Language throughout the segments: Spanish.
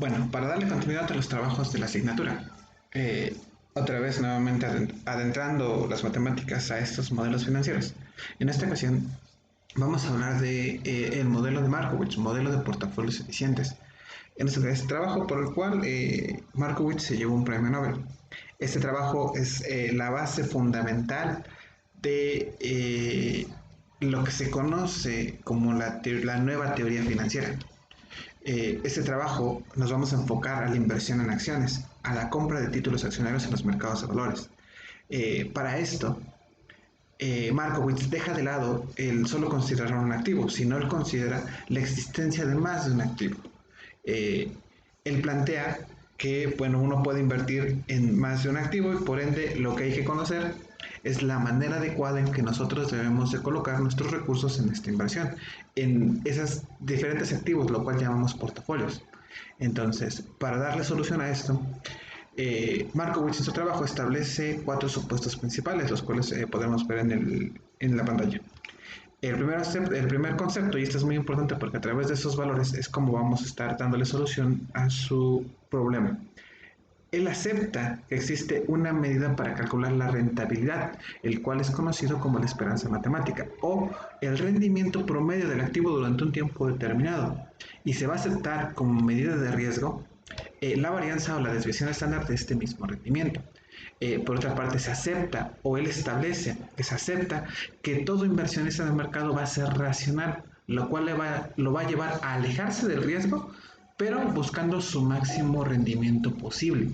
Bueno, para darle continuidad a los trabajos de la asignatura, eh, otra vez nuevamente adentrando las matemáticas a estos modelos financieros. En esta ocasión vamos a hablar de el modelo de Markowitz, modelo de portafolios eficientes. En este trabajo por el cual Markowitz se llevó un premio Nobel. Este trabajo es la base fundamental de lo que se conoce como la nueva teoría financiera. Este trabajo nos vamos a enfocar a la inversión en acciones, a la compra de títulos accionarios en los mercados de valores. Para esto, Markowitz deja de lado el solo considerar un activo, sino él considera la existencia de más de un activo. Eh, Él plantea que bueno, uno puede invertir en más de un activo y por ende lo que hay que conocer es la manera adecuada en que nosotros debemos de colocar nuestros recursos en esta inversión, en esos diferentes activos, lo cual llamamos portafolios. Entonces, para darle solución a esto, Markowitz en su trabajo establece cuatro supuestos principales, los cuales podemos ver en la pantalla. El primer concepto, y esto es muy importante porque a través de esos valores es como vamos a estar dándole solución a su problema. Él acepta que existe una medida para calcular la rentabilidad, el cual es conocido como la esperanza matemática o el rendimiento promedio del activo durante un tiempo determinado, y se va a aceptar como medida de riesgo la varianza o la desviación estándar de este mismo rendimiento. Por otra parte, se acepta o él establece que se acepta que todo inversionista en el mercado va a ser racional, lo cual lo va a llevar a alejarse del riesgo, pero buscando su máximo rendimiento posible.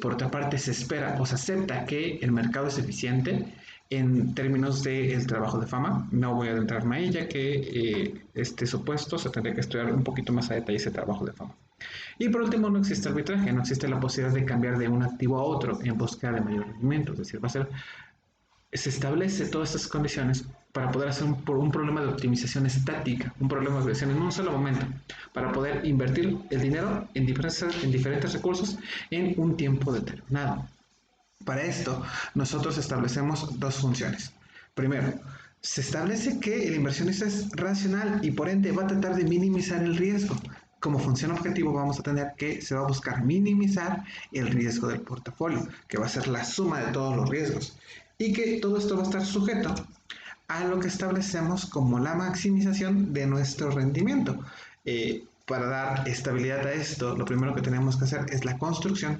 Por otra parte, se espera o se acepta que el mercado es eficiente en términos del trabajo de fama. No voy a adentrarme ahí, ya que este supuesto se tendría que estudiar un poquito más a detalle ese trabajo de fama. Y por último, no existe arbitraje, no existe la posibilidad de cambiar de un activo a otro en búsqueda de mayor rendimiento. Es decir, se establece todas estas condiciones para poder hacer un problema de optimización estática, un problema de optimización en un solo momento, para poder invertir el dinero en diferentes recursos en un tiempo determinado. Para esto, nosotros establecemos dos funciones. Primero, se establece que el inversionista es racional y por ende va a tratar de minimizar el riesgo. Como función objetivo vamos a tener que se va a buscar minimizar el riesgo del portafolio, que va a ser la suma de todos los riesgos. Y que todo esto va a estar sujeto a lo que establecemos como la maximización de nuestro rendimiento. Para dar estabilidad a esto, lo primero que tenemos que hacer es la construcción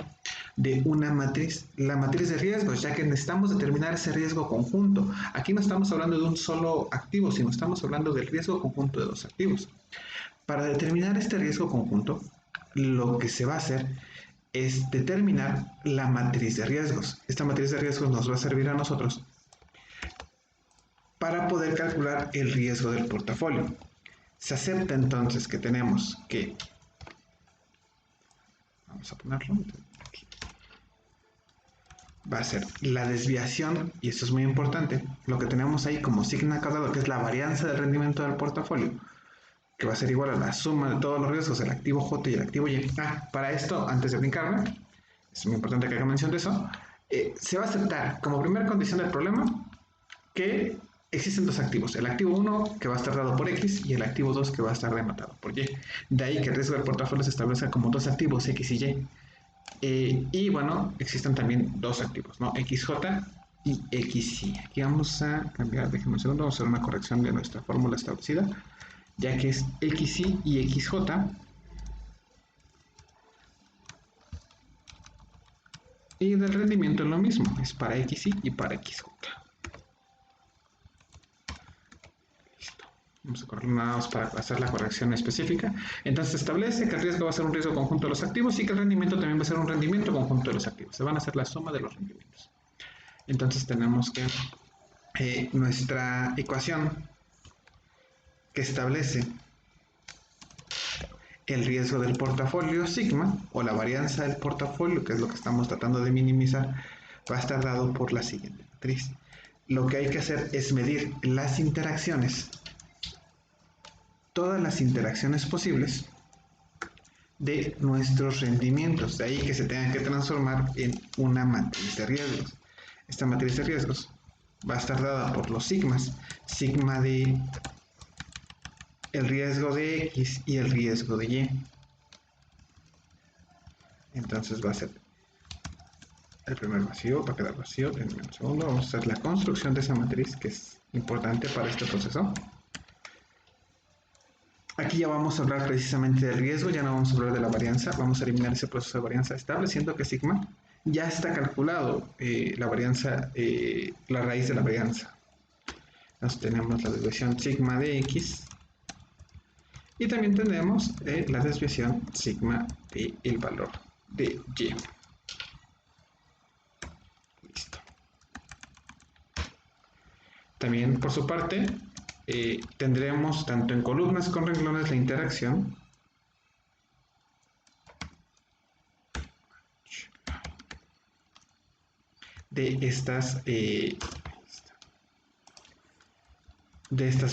de una matriz, la matriz de riesgos, ya que necesitamos determinar ese riesgo conjunto. Aquí no estamos hablando de un solo activo, sino estamos hablando del riesgo conjunto de dos activos. Para determinar este riesgo conjunto, lo que se va a hacer es determinar la matriz de riesgos. Esta matriz de riesgos nos va a servir a nosotros para poder calcular el riesgo del portafolio. Se acepta entonces que tenemos que, vamos a ponerlo aquí, va a ser la desviación, y esto es muy importante, lo que tenemos ahí como signo cuadrado, que es la varianza del rendimiento del portafolio, que va a ser igual a la suma de todos los riesgos, el activo J y el activo Y. Para esto, antes de brincarme, es muy importante que haga mención de eso, se va a aceptar como primera condición del problema que existen dos activos, el activo 1 que va a estar dado por X y el activo 2 que va a estar rematado por Y. De ahí que el riesgo del portafolio se establezca como dos activos, X y Y. Y bueno, existen también dos activos, ¿no? XJ y XY. Aquí vamos a cambiar, déjenme un segundo, vamos a hacer una corrección de nuestra fórmula establecida, ya que es XY y XJ. Y del rendimiento es lo mismo, es para XY y para XJ. Listo. Vamos a correr nada más para hacer la corrección específica. Entonces se establece que el riesgo va a ser un riesgo conjunto de los activos y que el rendimiento también va a ser un rendimiento conjunto de los activos. Se van a hacer la suma de los rendimientos. Entonces tenemos que nuestra ecuación que establece el riesgo del portafolio sigma o la varianza del portafolio, que es lo que estamos tratando de minimizar, va a estar dado por la siguiente matriz. Lo que hay que hacer es medir las interacciones, todas las interacciones posibles de nuestros rendimientos, de ahí que se tengan que transformar en una matriz de riesgos. Esta matriz de riesgos va a estar dada por los sigmas, sigma de el riesgo de X y el riesgo de Y. Entonces va a ser el primer vacío, va a quedar vacío. En un segundo vamos a hacer la construcción de esa matriz, que es importante para este proceso. Aquí ya vamos a hablar precisamente del riesgo, ya no vamos a hablar de la varianza, vamos a eliminar ese proceso de varianza estableciendo que sigma ya está calculado la varianza, la raíz de la varianza. Entonces tenemos la desviación sigma de x y también tenemos la desviación sigma de el valor de y. Listo. También por su parte tendremos tanto en columnas con renglones la interacción de estas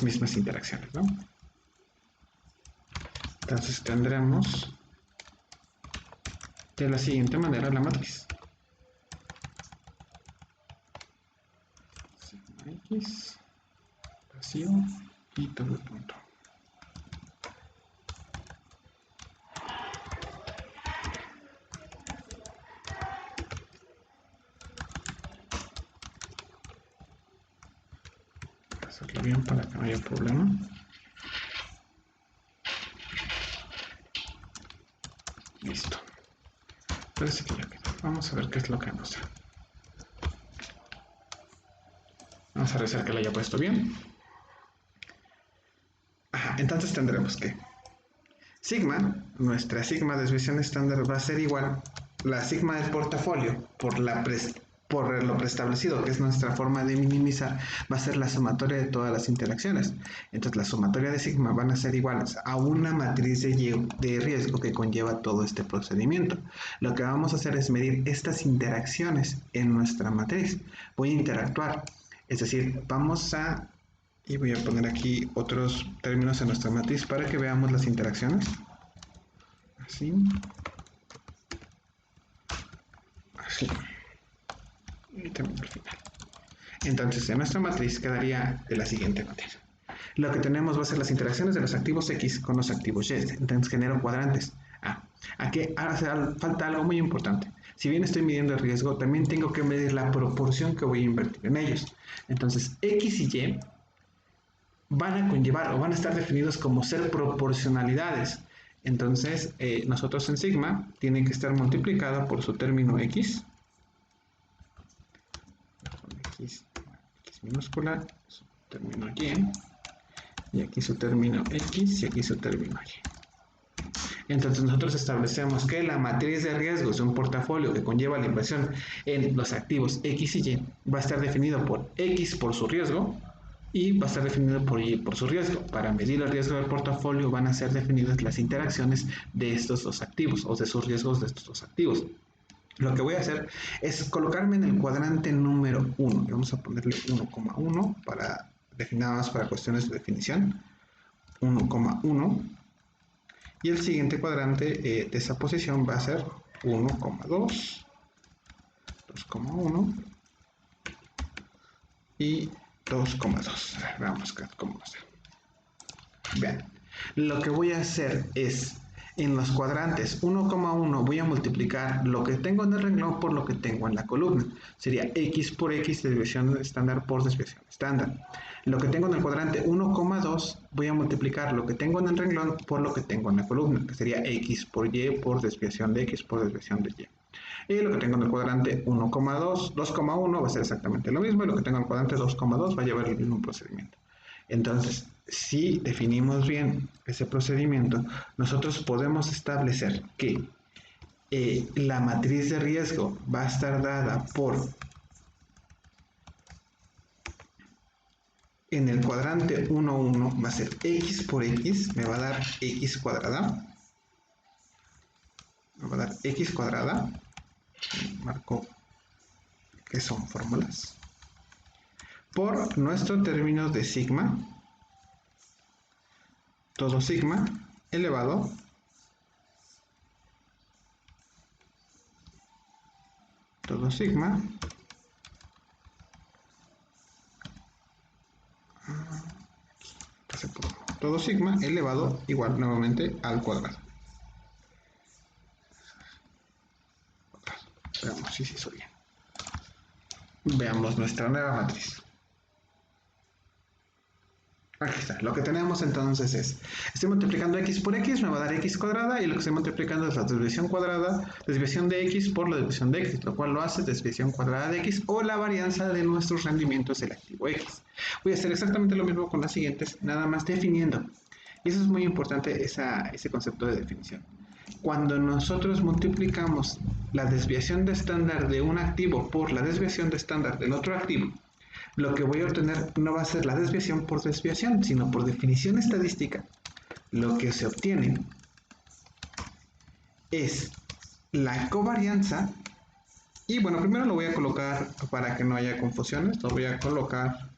mismas interacciones, ¿no? Entonces tendremos de la siguiente manera la matriz. Sigma x, vacío y todo el punto. Hacerlo bien para que no haya problema. Listo. Parece que ya quedó. Vamos a ver qué es lo que nos da. Vamos a revisar que lo haya puesto bien. Ajá, entonces tendremos que sigma, nuestra sigma de desviación estándar va a ser igual la sigma del portafolio por lo preestablecido, que es nuestra forma de minimizar, va a ser la sumatoria de todas las interacciones. Entonces la sumatoria de sigma van a ser iguales a una matriz de riesgo que conlleva todo este procedimiento. Lo que vamos a hacer es medir estas interacciones en nuestra matriz. Voy a interactuar, es decir, y voy a poner aquí otros términos en nuestra matriz para que veamos las interacciones. Así. Así. Y también al final. Entonces, en nuestra matriz quedaría de la siguiente manera. Lo que tenemos va a ser las interacciones de los activos X con los activos Y. Entonces genero cuadrantes. Aquí hace falta algo muy importante. Si bien estoy midiendo el riesgo, también tengo que medir la proporción que voy a invertir en ellos. Entonces, X y Y van a conllevar o van a estar definidos como ser proporcionalidades. Entonces, nosotros en sigma tiene que estar multiplicada por su término x, x minúscula, su término y aquí su término x y aquí su término y. Entonces nosotros establecemos que la matriz de riesgos de un portafolio que conlleva la inversión en los activos X y Y va a estar definido por X por su riesgo y va a estar definido por Y por su riesgo. Para medir el riesgo del portafolio van a ser definidas las interacciones de estos dos activos o de sus riesgos de estos dos activos. Lo que voy a hacer es colocarme en el cuadrante número 1. Vamos a ponerle 1,1 para definidas para cuestiones de definición. 1,1. Y el siguiente cuadrante de esa posición va a ser 1,2, 2,1 y 2,2. Veamos cómo va a ser. Vean, lo que voy a hacer es, en los cuadrantes 1,1 voy a multiplicar lo que tengo en el renglón por lo que tengo en la columna. Sería x por x, desviación estándar por desviación estándar. Lo que tengo en el cuadrante 1,2 voy a multiplicar lo que tengo en el renglón por lo que tengo en la columna, que sería x por y por desviación de x por desviación de y. Y lo que tengo en el cuadrante 1,2, 2,1 va a ser exactamente lo mismo, y lo que tengo en el cuadrante 2,2 va a llevar el mismo procedimiento. Entonces, si definimos bien ese procedimiento, nosotros podemos establecer que la matriz de riesgo va a estar dada por, en el cuadrante 1,1 va a ser x por x, me va a dar x cuadrada, marco que son fórmulas, por nuestro término de sigma, todo sigma elevado todo sigma elevado igual nuevamente al cuadrado. si se hizo bien. Veamos nuestra nueva matriz. Aquí está. Lo que tenemos entonces es, estoy multiplicando x por x, me va a dar x cuadrada, y lo que estoy multiplicando es la desviación cuadrada, desviación de x por la desviación de x, lo cual lo hace desviación cuadrada de x o la varianza de nuestros rendimientos del activo x. Voy a hacer exactamente lo mismo con las siguientes, nada más definiendo. Y eso es muy importante, ese concepto de definición. Cuando nosotros multiplicamos la desviación de estándar de un activo por la desviación de estándar del otro activo, lo que voy a obtener no va a ser la desviación por desviación, sino por definición estadística. Lo que se obtiene es la covarianza. Y bueno, primero lo voy a colocar para que no haya confusiones. Lo voy a colocar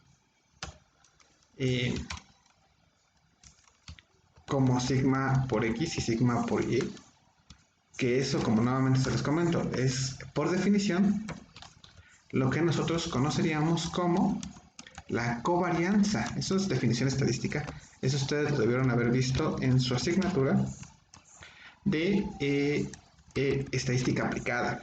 como sigma por x y sigma por y. Que eso, como nuevamente se los comento, es por definición lo que nosotros conoceríamos como la covarianza. Eso es definición estadística. Eso ustedes lo debieron haber visto en su asignatura de estadística aplicada.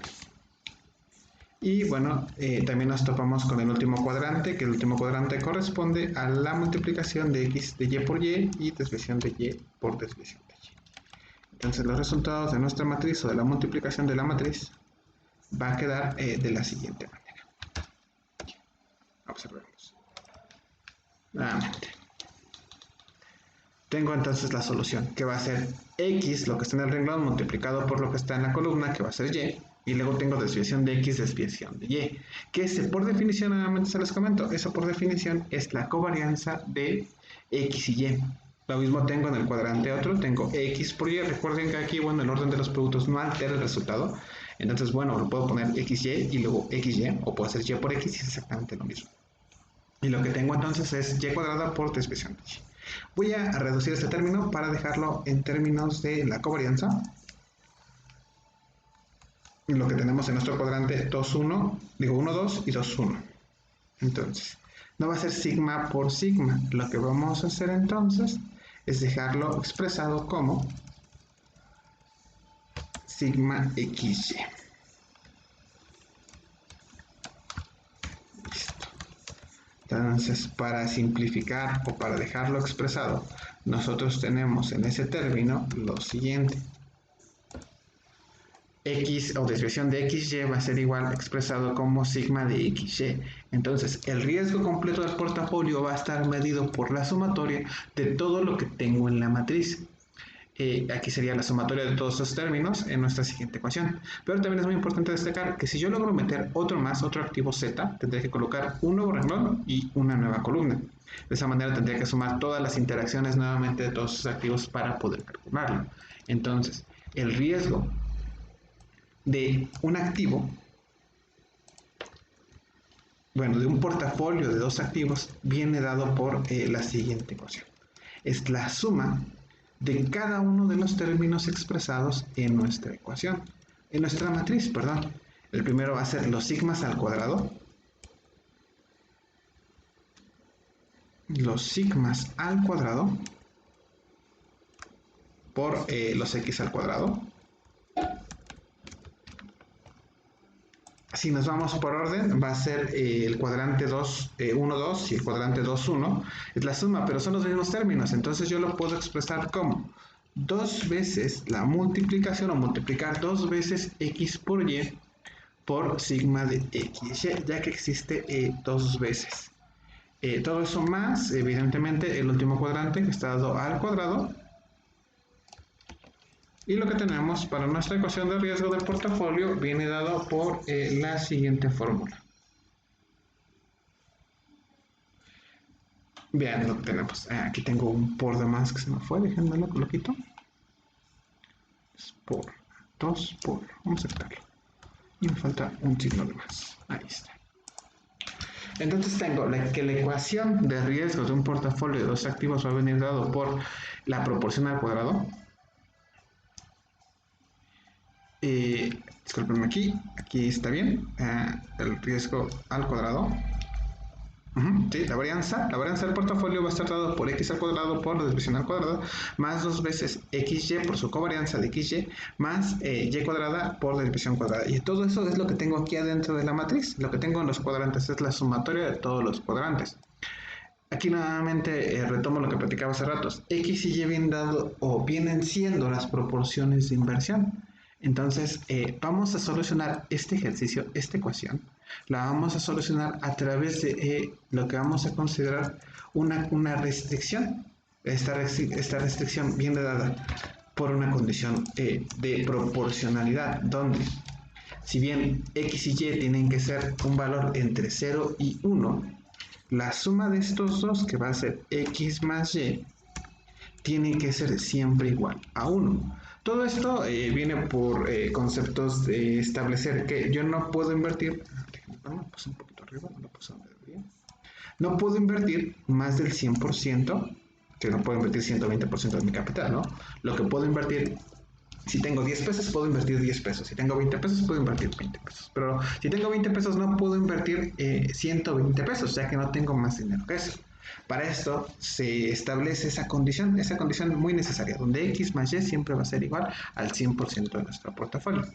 Y bueno, también nos topamos con el último cuadrante, que el último cuadrante corresponde a la multiplicación de x de y por y desviación de y por desviación de y. Entonces los resultados de nuestra matriz o de la multiplicación de la matriz va a quedar de la siguiente manera. Observemos. Nuevamente. Tengo entonces la solución, que va a ser x, lo que está en el renglón, multiplicado por lo que está en la columna, que va a ser y luego tengo desviación de x, desviación de y, que ese por definición, nuevamente se les comento, eso por definición es la covarianza de x y y. Lo mismo tengo en el cuadrante otro, tengo x por y, recuerden que aquí, bueno, el orden de los productos no altera el resultado, entonces, bueno, lo puedo poner xy y luego xy, o puedo hacer y por x y es exactamente lo mismo. Y lo que tengo entonces es y cuadrada por desviación de y. Voy a reducir este término para dejarlo en términos de la covarianza. Lo que tenemos en nuestro cuadrante 2, 1, digo 1, 2 y 2, 1. Entonces, no va a ser sigma por sigma. Lo que vamos a hacer entonces es dejarlo expresado como sigma xy. Entonces, para simplificar o para dejarlo expresado, nosotros tenemos en ese término lo siguiente. X o desviación de xy va a ser igual expresado como sigma de xy. Entonces, el riesgo completo del portafolio va a estar medido por la sumatoria de todo lo que tengo en la matriz. Aquí sería la sumatoria de todos esos términos en nuestra siguiente ecuación. Pero también es muy importante destacar que si yo logro meter otro activo z, tendré que colocar un nuevo renglón y una nueva columna. De esa manera tendría que sumar todas las interacciones nuevamente de todos esos activos para poder calcularlo. Entonces, el riesgo de un activo, bueno, de un portafolio de dos activos, viene dado por la siguiente ecuación. Es la suma de cada uno de los términos expresados en nuestra ecuación, en nuestra matriz, perdón. El primero va a ser los sigmas al cuadrado, por los x al cuadrado. Si nos vamos por orden, va a ser el cuadrante 2, 1, 2 y el cuadrante 2, 1. Es la suma, pero son los mismos términos. Entonces yo lo puedo expresar como 2 veces la multiplicación o multiplicar 2 veces x por y por sigma de x, ya que existe 2 veces. Todo eso más, evidentemente, el último cuadrante que está dado al cuadrado. Y lo que tenemos para nuestra ecuación de riesgo del portafolio viene dado por la siguiente fórmula. Vean lo que tenemos. Aquí tengo un por de más que se me fue, déjenme lo quito. Es por 2 por, vamos a quitarlo. Y me falta un signo de más. Ahí está. Entonces tengo que la ecuación de riesgo de un portafolio de dos activos va a venir dado por la proporción al cuadrado. Disculpenme aquí está bien, el riesgo al cuadrado Ujú, sí, la varianza del portafolio va a estar dado por x al cuadrado por la desviación al cuadrado, más dos veces xy por su covarianza de xy, más y cuadrada por la desviación cuadrada. Y todo eso es lo que tengo aquí adentro de la matriz. Lo que tengo en los cuadrantes es la sumatoria de todos los cuadrantes. Aquí nuevamente retomo lo que platicaba hace ratos. X y Y vienen dado o vienen siendo las proporciones de inversión. Entonces, vamos a solucionar este ejercicio, esta ecuación. La vamos a solucionar a través de lo que vamos a considerar una restricción. Esta restricción viene dada por una condición de proporcionalidad, donde si bien x y y tienen que ser un valor entre 0 y 1, la suma de estos dos, que va a ser x más y, tiene que ser siempre igual a 1. Todo esto viene por conceptos de establecer que yo no puedo invertir. Lo puse un poquito arriba, no lo puse donde debería. No puedo invertir más del 100%, que no puedo invertir 120% de mi capital, ¿no? Lo que puedo invertir, si tengo 10 pesos, puedo invertir 10 pesos. Si tengo 20 pesos, puedo invertir 20 pesos. Pero si tengo 20 pesos, no puedo invertir 120 pesos, ya que no tengo más dinero que eso. Para esto se establece esa condición muy necesaria, donde x más y siempre va a ser igual al 100% de nuestro portafolio.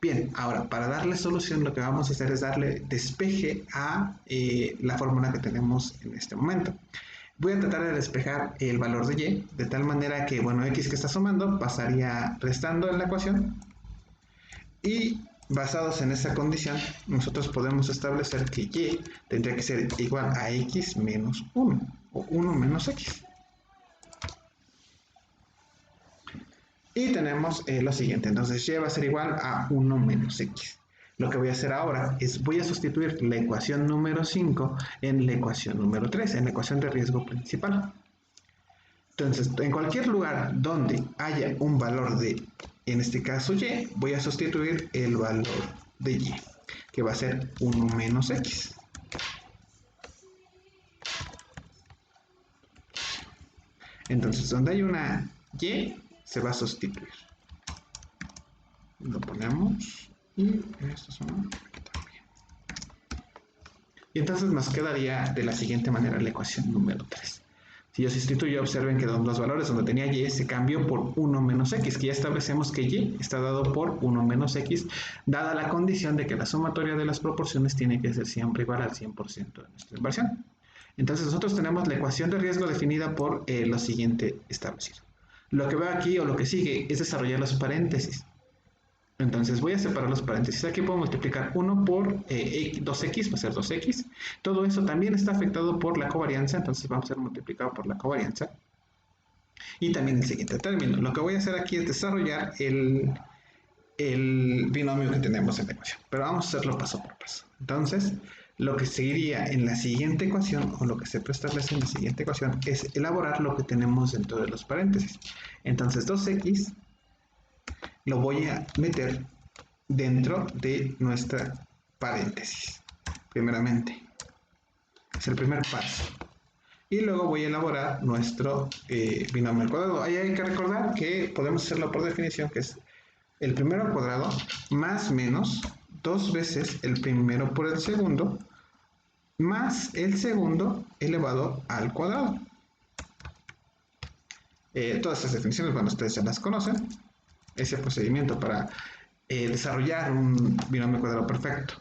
Bien, ahora para darle solución lo que vamos a hacer es darle despeje a la fórmula que tenemos en este momento. Voy a tratar de despejar el valor de y, de tal manera que, bueno, x que está sumando pasaría restando en la ecuación, y basados en esa condición, nosotros podemos establecer que y tendría que ser igual a x menos 1, o 1 menos x. Y tenemos lo siguiente, entonces y va a ser igual a 1 menos x. Lo que voy a hacer ahora es voy a sustituir la ecuación número 5 en la ecuación número 3, en la ecuación de riesgo principal. Entonces, en cualquier lugar donde haya un valor de, en este caso y, voy a sustituir el valor de y, que va a ser 1 menos x. Entonces, donde hay una y, se va a sustituir. Lo ponemos y esto son aquí también. Y entonces nos quedaría de la siguiente manera la ecuación número 3. Si yo sustituyo, observen que los valores donde tenía y se cambió por 1 menos x, que ya establecemos que y está dado por 1 menos x, dada la condición de que la sumatoria de las proporciones tiene que ser siempre igual al 100% de nuestra inversión. Entonces nosotros tenemos la ecuación de riesgo definida por lo siguiente establecido. Lo que veo aquí o lo que sigue es desarrollar los paréntesis. Entonces voy a separar los paréntesis. Aquí puedo multiplicar 1 por 2x, va a ser 2x. Todo eso también está afectado por la covarianza, entonces vamos a ser multiplicado por la covarianza. Y también el siguiente término. Lo que voy a hacer aquí es desarrollar el binomio que tenemos en la ecuación. Pero vamos a hacerlo paso por paso. Entonces, lo que seguiría en la siguiente ecuación, o lo que se preestablece en la siguiente ecuación, es elaborar lo que tenemos dentro de los paréntesis. Entonces, 2x lo voy a meter dentro de nuestra paréntesis. Primeramente, es el primer paso. Y luego voy a elaborar nuestro binomio al cuadrado. Ahí hay que recordar que podemos hacerlo por definición, que es el primero al cuadrado más menos 2 veces el primero por el segundo más el segundo elevado al cuadrado. Todas estas definiciones, bueno, ustedes ya las conocen. Ese procedimiento para desarrollar un binomio cuadrado perfecto.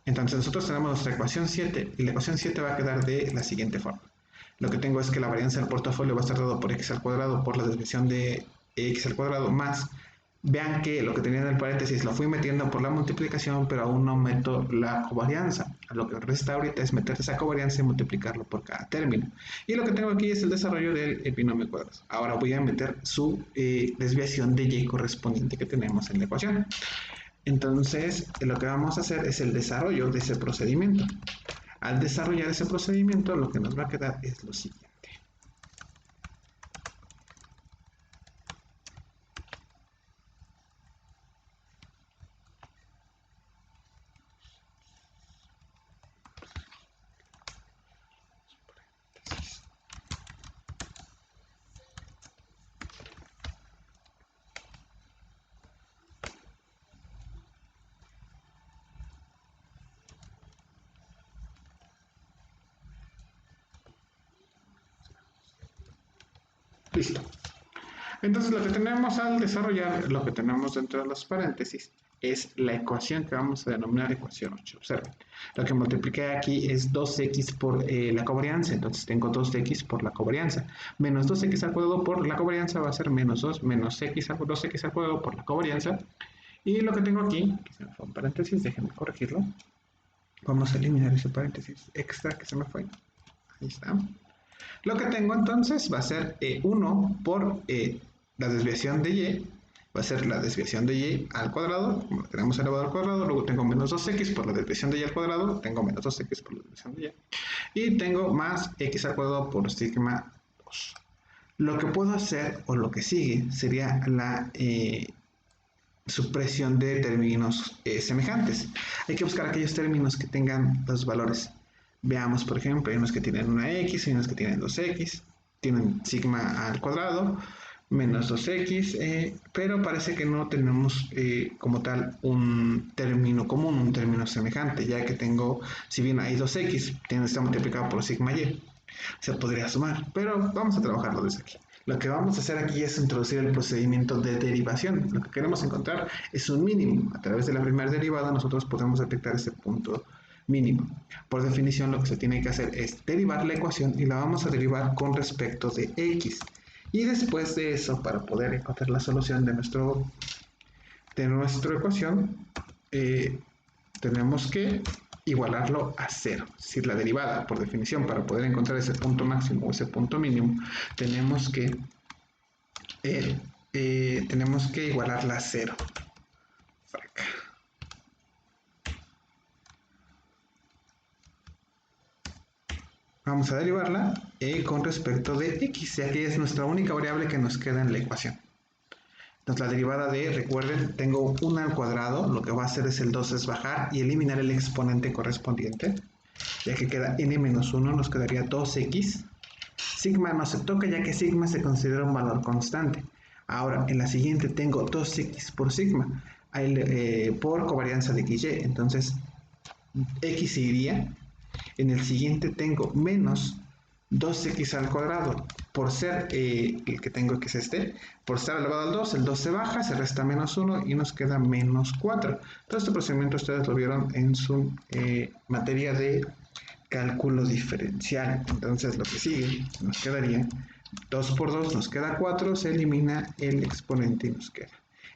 Entonces nosotros tenemos nuestra ecuación 7 y la ecuación 7 va a quedar de la siguiente forma. Lo que tengo es que la varianza del portafolio va a estar dado por x al cuadrado por la desviación de x al cuadrado más, vean que lo que tenía en el paréntesis lo fui metiendo por la multiplicación, pero aún no meto la covarianza. Lo que resta ahorita es meter esa covarianza y multiplicarlo por cada término. Y lo que tengo aquí es el desarrollo del binomio cuadrado. Ahora voy a meter su desviación de y correspondiente que tenemos en la ecuación. Entonces, lo que vamos a hacer es el desarrollo de ese procedimiento. Al desarrollar ese procedimiento, lo que nos va a quedar es lo siguiente. Listo. Entonces lo que tenemos al desarrollar, lo que tenemos dentro de los paréntesis, es la ecuación que vamos a denominar ecuación 8. Observen, lo que multipliqué aquí es 2x por la covarianza, entonces tengo 2x por la covarianza, menos 2x al cuadrado por la covarianza va a ser menos 2, menos 2x al cuadrado por la covarianza, y lo que tengo aquí, que se me fue un paréntesis, déjenme corregirlo, vamos a eliminar ese paréntesis extra que se me fue, ahí está. Lo que tengo entonces va a ser 1 por la desviación de y, va a ser la desviación de y al cuadrado, como lo tenemos elevado al cuadrado, luego tengo menos 2x por la desviación de y al cuadrado, tengo menos 2x por la desviación de y tengo más x al cuadrado por sigma 2. Lo que puedo hacer, o lo que sigue, sería la supresión de términos semejantes. Hay que buscar aquellos términos que tengan los valores. Veamos, por ejemplo, hay unos que tienen una x, hay unos que tienen 2x, tienen sigma al cuadrado, menos 2x, pero parece que no tenemos como tal un término común, un término semejante, ya que tengo, si bien hay 2x, está multiplicado por sigma y, se podría sumar, pero vamos a trabajarlo desde aquí. Lo que vamos a hacer aquí es introducir el procedimiento de derivación. Lo que queremos encontrar es un mínimo. A través de la primera derivada nosotros podemos detectar ese punto mínimo. Por definición lo que se tiene que hacer es derivar la ecuación y la vamos a derivar con respecto de x. Y después de eso, para poder encontrar la solución de nuestra ecuación, tenemos que igualarlo a cero, es decir, la derivada, por definición, para poder encontrar ese punto máximo o ese punto mínimo, tenemos que igualarla a cero. Vamos a derivarla con respecto de x, ya que es nuestra única variable que nos queda en la ecuación. Entonces la derivada de, recuerden, tengo 1 al cuadrado, lo que va a hacer es el 2 es bajar y eliminar el exponente correspondiente, ya que queda n menos 1, nos quedaría 2x. Sigma no se toca ya que sigma se considera un valor constante. Ahora, en la siguiente tengo 2x por sigma, por covarianza de xy, entonces x se iría. En el siguiente tengo menos 2x al cuadrado, por ser el que tengo que es este, por estar elevado al 2, el 2 se baja, se resta menos 1 y nos queda menos 4. Todo este procedimiento ustedes lo vieron en su materia de cálculo diferencial. Entonces lo que sigue nos quedaría 2 por 2 nos queda 4, se elimina el exponente y nos queda.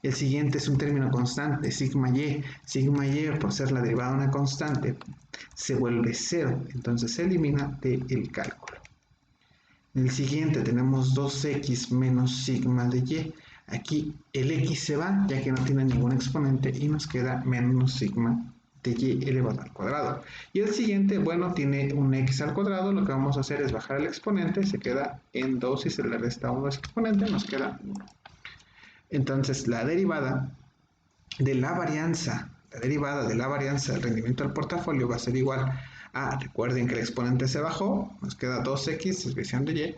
El siguiente es un término constante, sigma y. Sigma y, por ser la derivada de una constante, se vuelve 0, entonces se elimina del cálculo. En el siguiente tenemos 2x menos sigma de y. Aquí el x se va, ya que no tiene ningún exponente, y nos queda menos sigma de y elevado al cuadrado. Y el siguiente, bueno, tiene un x al cuadrado, lo que vamos a hacer es bajar el exponente, se queda en 2 y se le resta 1 ese exponente, nos queda 1. Entonces la derivada de la varianza del rendimiento del portafolio va a ser igual a, recuerden que el exponente se bajó, nos queda 2x, desviación de y.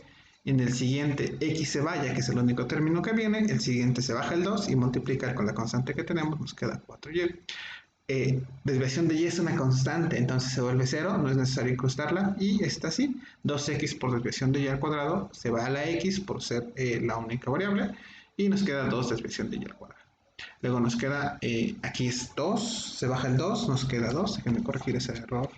En el siguiente x se va, ya que es el único término que viene, el siguiente se baja el 2 y multiplicar con la constante que tenemos, nos queda 4y. Desviación de y es una constante, entonces se vuelve 0, no es necesario incrustarla, y está así, 2x por desviación de y al cuadrado se va a la x por ser la única variable, y nos queda 2 desviación de y al cuadrado. Luego nos queda, aquí es 2, se baja el 2, nos queda 2, déjenme corregir ese error,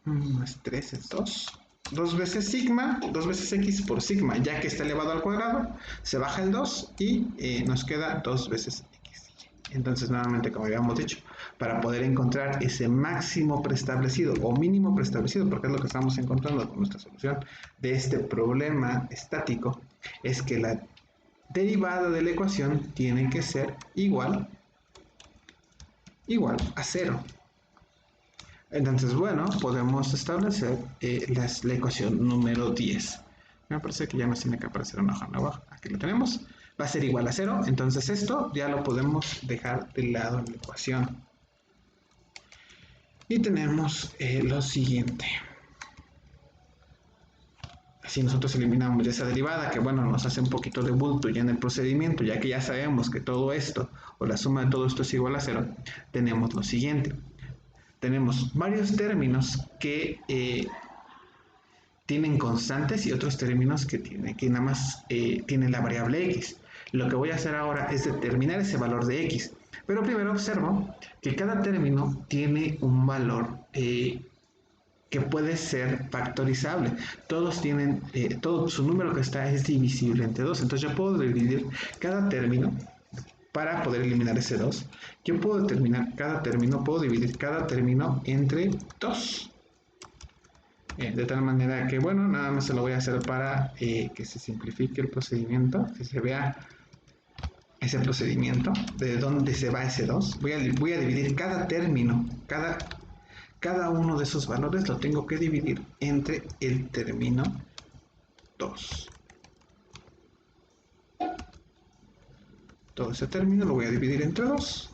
no es 3, es 2. 2 veces sigma, 2 veces x por sigma, ya que está elevado al cuadrado, se baja el 2 y nos queda 2 veces x. Entonces, nuevamente, como habíamos dicho, para poder encontrar ese máximo preestablecido o mínimo preestablecido, porque es lo que estamos encontrando con nuestra solución de este problema estático, es que la derivada de la ecuación tiene que ser igual a 0. Entonces, bueno, podemos establecer la ecuación número 10. Me parece que ya nos tiene que aparecer una hoja nueva. Aquí lo tenemos. Va a ser igual a 0. Entonces esto ya lo podemos dejar de lado en la ecuación. Y tenemos lo siguiente. Si nosotros eliminamos esa derivada, que bueno, nos hace un poquito de bulto ya en el procedimiento, ya que ya sabemos que todo esto, o la suma de todo esto es igual a 0, tenemos lo siguiente. Tenemos varios términos que tienen constantes y otros términos que nada más tienen la variable x. Lo que voy a hacer ahora es determinar ese valor de x. Pero primero observo que cada término tiene un valor que puede ser factorizable. Todos tienen, todo su número que está es divisible entre 2. Entonces yo puedo dividir cada término para poder eliminar ese 2. Yo puedo determinar cada término, puedo dividir cada término entre 2. De tal manera que, bueno, nada más se lo voy a hacer para que se simplifique el procedimiento, que se vea ese procedimiento, de dónde se va ese 2. Voy a dividir cada término, cada uno de esos valores lo tengo que dividir entre el término 2. Todo ese término lo voy a dividir entre 2.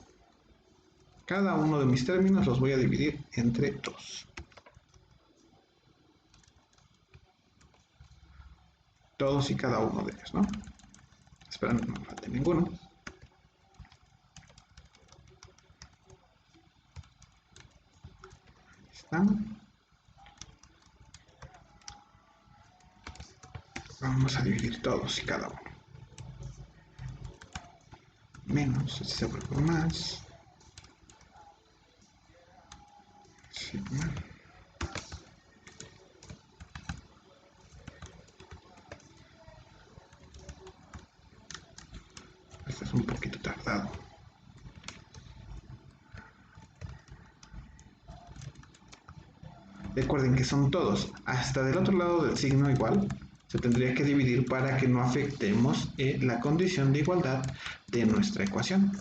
Cada uno de mis términos los voy a dividir entre 2. Todos y cada uno de ellos, ¿no? Espera, no me falte ninguno. Están. Vamos a dividir todos y cada uno. Menos, este se vuelve más. Sigma. Este es un poquito tardado. Recuerden que son todos. Hasta del otro lado del signo igual se tendría que dividir para que no afectemos la condición de igualdad de nuestra ecuación.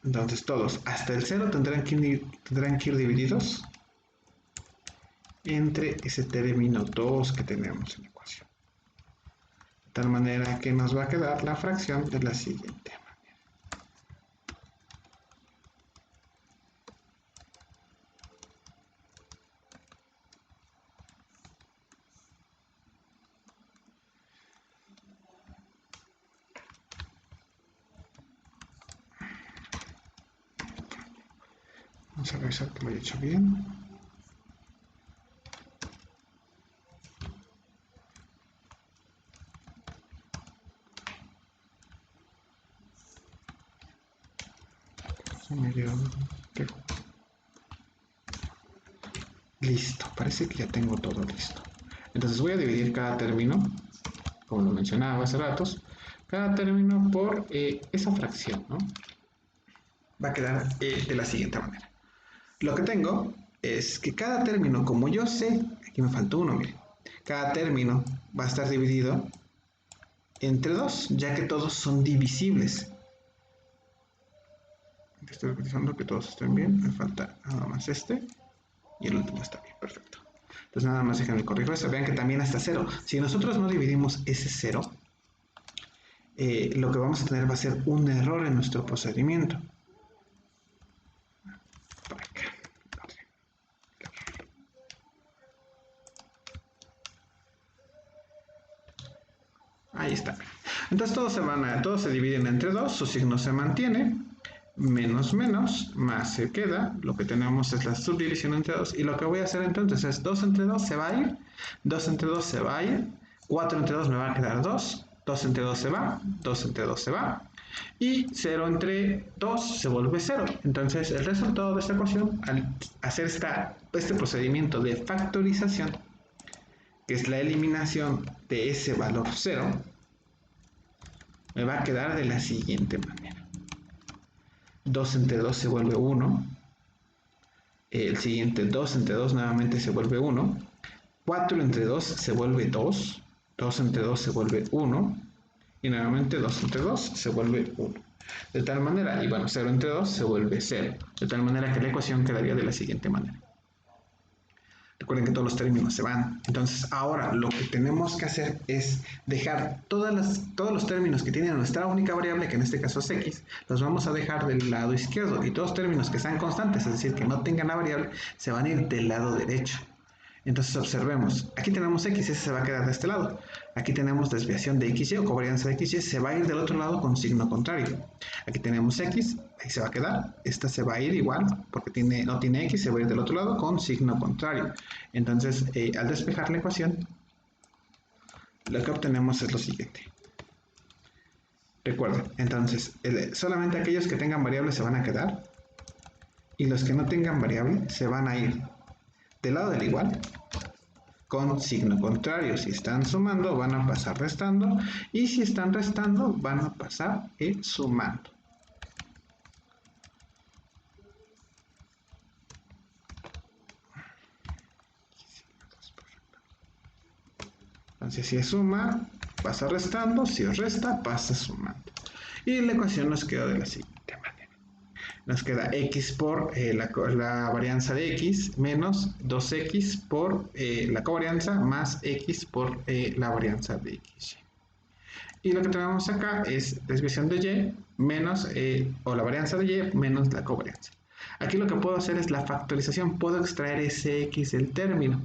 Entonces todos hasta el 0 tendrán que ir divididos entre ese término 2 que tenemos en la ecuación. De tal manera que nos va a quedar la fracción de la siguiente manera. Vamos a revisar que lo he hecho bien. Listo, parece que ya tengo todo listo. Entonces voy a dividir cada término, como lo mencionaba hace ratos, cada término por esa fracción, ¿no? Va a quedar de la siguiente manera. Lo que tengo es que cada término, como yo sé, aquí me faltó uno, miren, cada término va a estar dividido entre 2, ya que todos son divisibles. Estoy revisando que todos estén bien, me falta nada más este y el último está bien, perfecto. Entonces nada más déjenme corrijo eso, vean que también hasta 0. Si nosotros no dividimos ese 0, lo que vamos a tener va a ser un error en nuestro procedimiento. Por acá. Ahí está. Entonces todos se dividen entre 2, su signo se mantiene, menos menos, más se queda, lo que tenemos es la subdivisión entre 2, y lo que voy a hacer entonces es 2 entre 2 se va a ir, 2 entre 2 se va a ir, 4 entre 2 me va a quedar 2, 2 entre 2 se va, 2 entre 2 se va, y 0 entre 2 se vuelve 0. Entonces el resultado de esta ecuación, al hacer este procedimiento de factorización, que es la eliminación de ese valor 0, me va a quedar de la siguiente manera. 2 entre 2 se vuelve 1. El siguiente 2 entre 2 nuevamente se vuelve 1. 4 entre 2 se vuelve 2. 2 entre 2 se vuelve 1. Y nuevamente 2 entre 2 se vuelve 1. De tal manera, y bueno, 0 entre 2 se vuelve 0. De tal manera que la ecuación quedaría de la siguiente manera. Recuerden que todos los términos se van. Entonces ahora lo que tenemos que hacer es dejar todos los términos que tienen nuestra única variable, que en este caso es x, los vamos a dejar del lado izquierdo. Y todos los términos que sean constantes, es decir, que no tengan la variable, se van a ir del lado derecho. Entonces observemos, aquí tenemos x, ese se va a quedar de este lado. Aquí tenemos desviación de xy o covarianza de xy, se va a ir del otro lado con signo contrario. Aquí tenemos x, ahí se va a quedar. Esta se va a ir igual, porque no tiene x, se va a ir del otro lado con signo contrario. Entonces, al despejar la ecuación, lo que obtenemos es lo siguiente. Recuerden, entonces, solamente aquellos que tengan variable se van a quedar, y los que no tengan variable se van a ir del lado del igual con signo contrario. Si están sumando, van a pasar restando, y si están restando, van a pasar sumando. Entonces, si es suma, pasa restando; si es resta, pasa sumando. Y la ecuación nos queda de la siguiente manera. Nos queda x por la varianza de x menos 2x por la covarianza más x por la varianza de x. Y lo que tenemos acá es desviación de y menos, o la varianza de y menos la covarianza. Aquí lo que puedo hacer es la factorización. Puedo extraer ese x del término.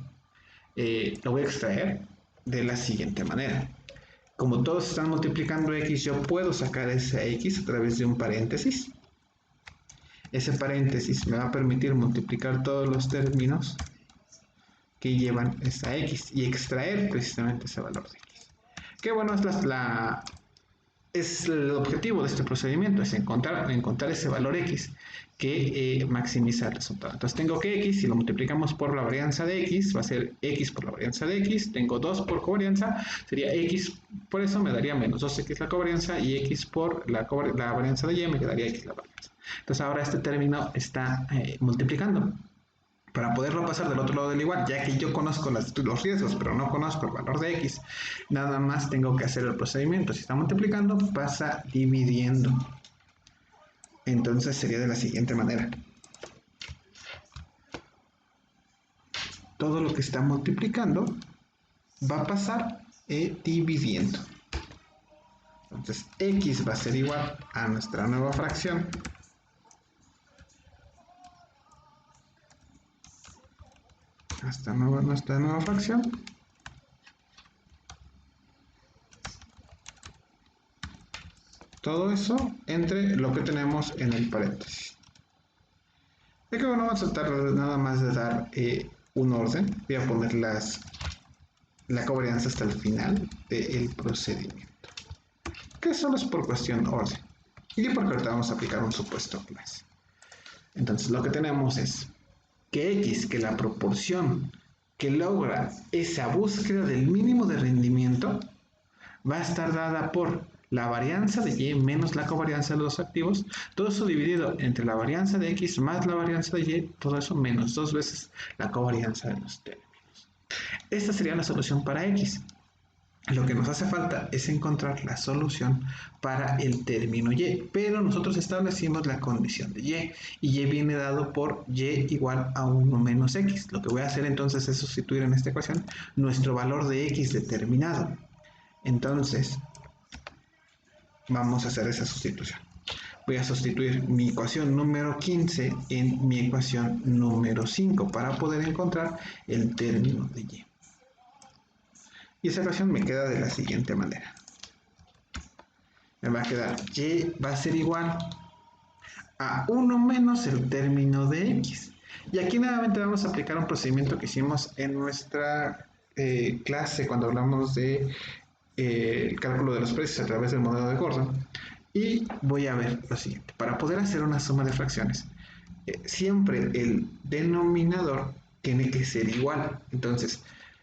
Lo voy a extraer de la siguiente manera. Como todos están multiplicando x, yo puedo sacar ese x a través de un paréntesis. Ese paréntesis me va a permitir multiplicar todos los términos que llevan esa x y extraer precisamente ese valor de x. Que bueno, es el objetivo de este procedimiento, es encontrar ese valor x que maximiza el resultado. Entonces tengo que x, si lo multiplicamos por la varianza de x, va a ser x por la varianza de x. Tengo 2 por covarianza, sería x, por eso me daría menos 2x la covarianza, y x por la varianza de y me quedaría x la varianza. Entonces ahora este término está multiplicando. Para poderlo pasar del otro lado del igual, ya que yo conozco los riesgos, pero no conozco el valor de x, nada más tengo que hacer el procedimiento. Si está multiplicando, pasa dividiendo. Entonces sería de la siguiente manera. Todo lo que está multiplicando va a pasar dividiendo. Entonces x va a ser igual a nuestra nueva fracción nuestra nueva fracción todo eso entre lo que tenemos en el paréntesis. De que bueno, vamos a tratar nada más de dar un orden. Voy a poner la covarianza hasta el final del procedimiento, que solo es por cuestión orden, y porque ahorita vamos a aplicar un supuesto más. Entonces lo que tenemos es que x, que la proporción que logra esa búsqueda del mínimo de rendimiento, va a estar dada por la varianza de y menos la covarianza de los activos, todo eso dividido entre la varianza de x más la varianza de y, todo eso menos 2 veces la covarianza de los términos. Esta sería la solución para x. Lo que nos hace falta es encontrar la solución para el término y, pero nosotros establecimos la condición de y viene dado por y igual a 1 menos x. Lo que voy a hacer entonces es sustituir en esta ecuación nuestro valor de x determinado. Entonces, vamos a hacer esa sustitución. Voy a sustituir mi ecuación número 15 en mi ecuación número 5 para poder encontrar el término de y. Y esa ecuación me queda de la siguiente manera. Me va a quedar y va a ser igual a 1 menos el término de x. Y aquí nuevamente vamos a aplicar un procedimiento que hicimos en nuestra clase cuando hablamos de el cálculo de los precios a través del modelo de Gordon. Y voy a ver lo siguiente. Para poder hacer una suma de fracciones, siempre el denominador tiene que ser igual. Entonces,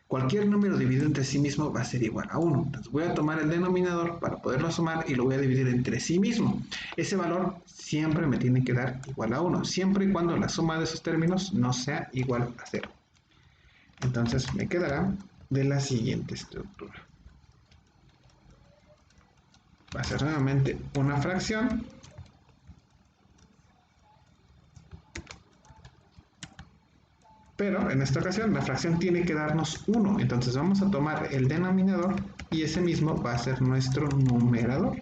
cualquier número dividido entre sí mismo va a ser igual a 1. Entonces, voy a tomar el denominador para poderlo sumar y lo voy a dividir entre sí mismo. Ese valor siempre me tiene que dar igual a 1, siempre y cuando la suma de esos términos no sea igual a 0. Entonces, me quedará de la siguiente estructura. Va a ser nuevamente una fracción pero en esta ocasión la fracción tiene que darnos 1, entonces vamos a tomar el denominador y ese mismo va a ser nuestro numerador.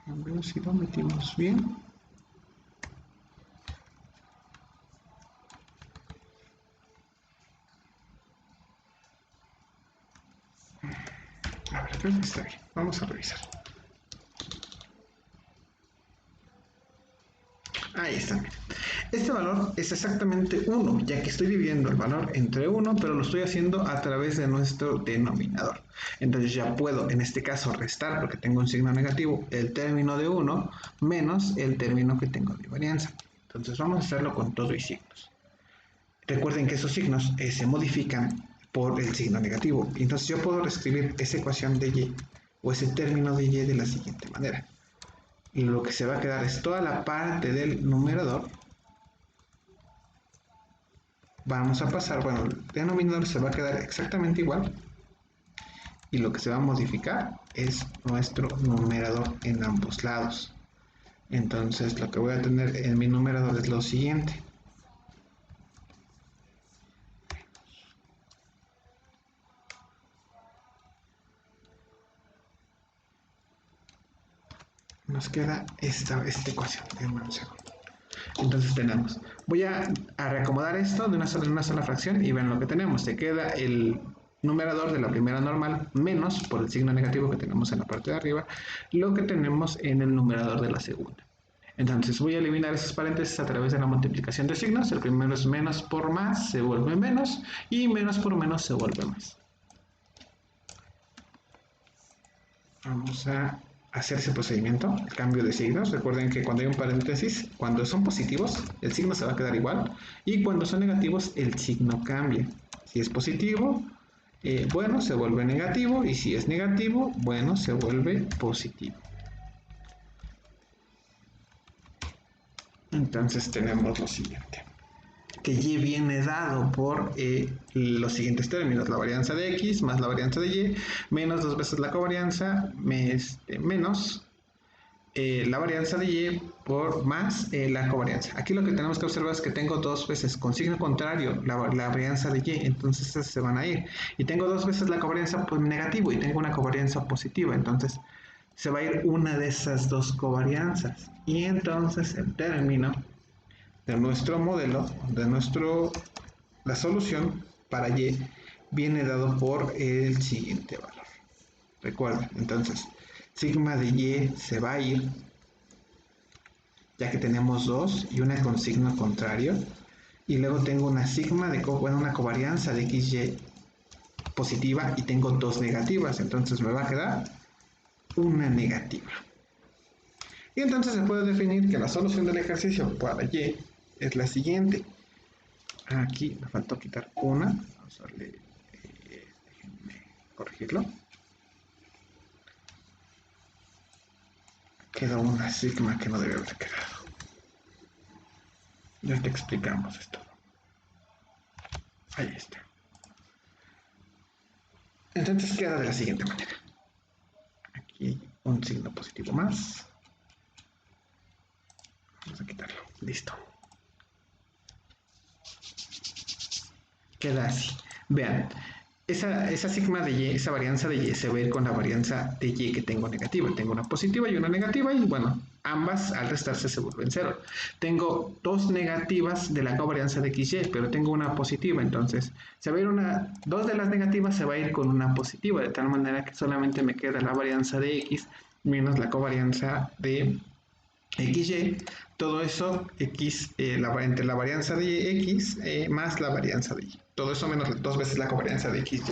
A ver si lo metimos bien. Creo que está bien. Vamos a revisar. Ahí está. Este valor es exactamente 1, ya que estoy dividiendo el valor entre 1, pero lo estoy haciendo a través de nuestro denominador. Entonces ya puedo, en este caso, restar, porque tengo un signo negativo, el término de 1 menos el término que tengo de varianza. Entonces vamos a hacerlo con todo y signos. Recuerden que esos signos se modifican por el signo negativo. Entonces yo puedo reescribir esa ecuación de y o ese término de y de la siguiente manera. Y lo que se va a quedar es toda la parte del numerador. Vamos a pasar, bueno, el denominador se va a quedar exactamente igual. Y lo que se va a modificar es nuestro numerador en ambos lados. Entonces lo que voy a tener en mi numerador es lo siguiente. Nos queda esta ecuación. Entonces tenemos, voy a reacomodar esto de una sola fracción y ven lo que tenemos. Se queda el numerador de la primera normal menos por el signo negativo que tenemos en la parte de arriba, lo que tenemos en el numerador de la segunda. Entonces voy a eliminar esos paréntesis a través de la multiplicación de signos. El primero es menos por más, se vuelve menos, y menos por menos se vuelve más. Vamos a hacer ese procedimiento, el cambio de signos. Recuerden que cuando hay un paréntesis, cuando son positivos, el signo se va a quedar igual, y cuando son negativos, el signo cambia. Si es positivo, bueno, se vuelve negativo, y si es negativo, bueno, se vuelve positivo. Entonces tenemos lo siguiente, que y viene dado por los siguientes términos: la varianza de x más la varianza de y, menos dos veces la covarianza, menos la varianza de y por más la covarianza. Aquí lo que tenemos que observar es que tengo dos veces con signo contrario la varianza de y, entonces estas se van a ir. Y tengo dos veces la covarianza pues, negativo, y tengo una covarianza positiva, entonces se va a ir una de esas dos covarianzas. Y entonces el término de nuestro modelo, la solución para y viene dado por el siguiente valor. Recuerden, entonces, sigma de y se va a ir, ya que tenemos dos y una con signo contrario, y luego tengo una sigma de una covarianza de xy positiva y tengo dos negativas, entonces me va a quedar una negativa. Y entonces se puede definir que la solución del ejercicio para y es la siguiente. Aquí me faltó quitar una, vamos a darle, déjenme corregirlo. Quedó una sigma que no debe haber quedado. Ya te explicamos esto. Ahí está. Entonces queda de la siguiente manera. Aquí un signo positivo más. Vamos a quitarlo. Listo. Queda así. Vean, esa sigma de y, esa varianza de y se va a ir con la varianza de y que tengo negativa. Tengo una positiva y una negativa, y bueno, ambas al restarse se vuelven cero. Tengo dos negativas de la covarianza de xy, pero tengo una positiva, entonces se va a ir dos de las negativas se va a ir con una positiva, de tal manera que solamente me queda la varianza de x menos la covarianza de xy. Todo eso x, entre la varianza de x más la varianza de y. Todo eso menos dos veces la covarianza de xy.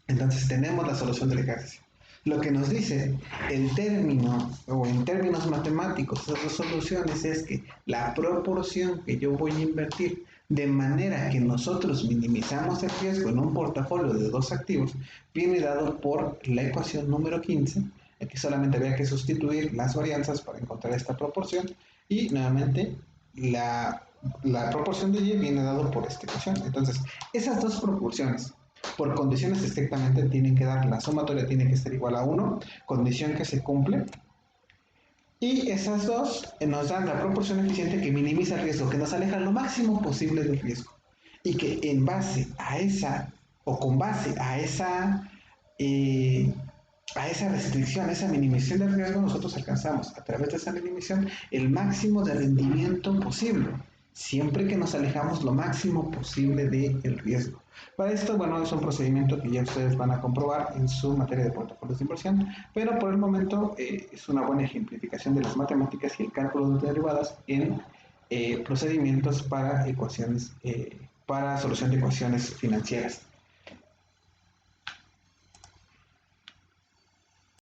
Entonces tenemos la solución del ejercicio. Lo que nos dice el término, o en términos matemáticos, esas dos soluciones, es que la proporción que yo voy a invertir de manera que nosotros minimizamos el riesgo en un portafolio de dos activos viene dado por la ecuación número 15. Aquí solamente había que sustituir las varianzas para encontrar esta proporción, y nuevamente la proporción de y viene dado por esta ecuación. Entonces, esas dos proporciones, por condiciones estrictamente, tienen que dar, la sumatoria tiene que ser igual a 1, condición que se cumple, y esas dos nos dan la proporción eficiente que minimiza el riesgo, que nos aleja lo máximo posible del riesgo, y que en base a esa, o con base a esa restricción, a esa minimización del riesgo, nosotros alcanzamos a través de esa minimización el máximo de rendimiento posible. siempre que nos alejamos lo máximo posible del riesgo. Para esto, bueno, es un procedimiento que ya ustedes van a comprobar en su materia de portafolios de inversión, pero por el momento es una buena ejemplificación de las matemáticas y el cálculo de derivadas en procedimientos para ecuaciones, para solución de ecuaciones financieras.